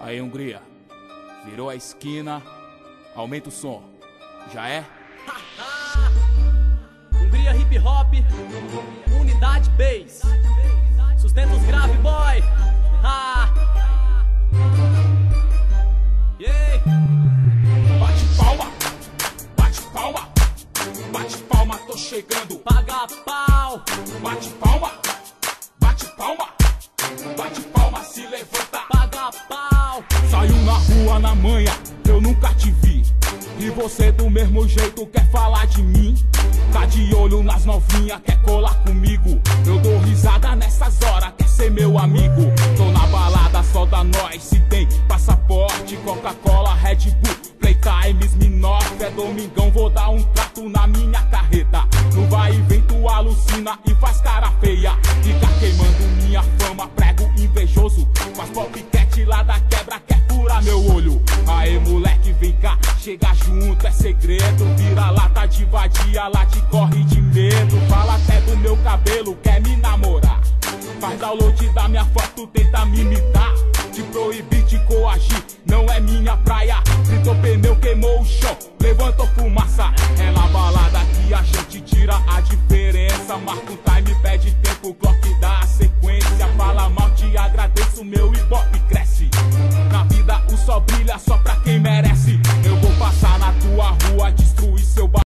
Aí, Hungria, virou a esquina, aumenta o som, já é? Hungria Hip Hop, Unidade Bass, sustenta os grave, boy. Yeah. Bate palma, bate palma, bate palma, tô chegando. Paga pau, Bate palma, bate palma, bate palma, se levanta. paga pau. Saiu na rua na manhã, eu nunca te vi. E você do mesmo jeito quer falar de mim? Tá de olho nas novinhas, quer colar comigo? Eu dou risada nessas horas, quer ser meu amigo? Tô na balada, só da nós, se tem passaporte, Coca-Cola, Red Bull, Playtime, Smirnoff. É domingão, vou dar um trato na minha carreta. No vai e vem tu alucina e faz cara feia. Fica queimando minha fama, prego invejoso. Faz popcat lá da quebra, quer furar meu olho. Aê moleque, vem cá, chega junto, é segredo. Vira lata de vadia, lá te corre de medo. Fala até do meu cabelo, quer me namorar. Faz download da minha foto, tenta me imitar. Te proibir, te coagir, não é minha praia. Fritou pneu, queimou o chão, levantou fumaça. É na balada que a gente tira a diferença. Marca um time, pede tempo, clock dá a sequência. Fala mal, te agradeço, meu igual.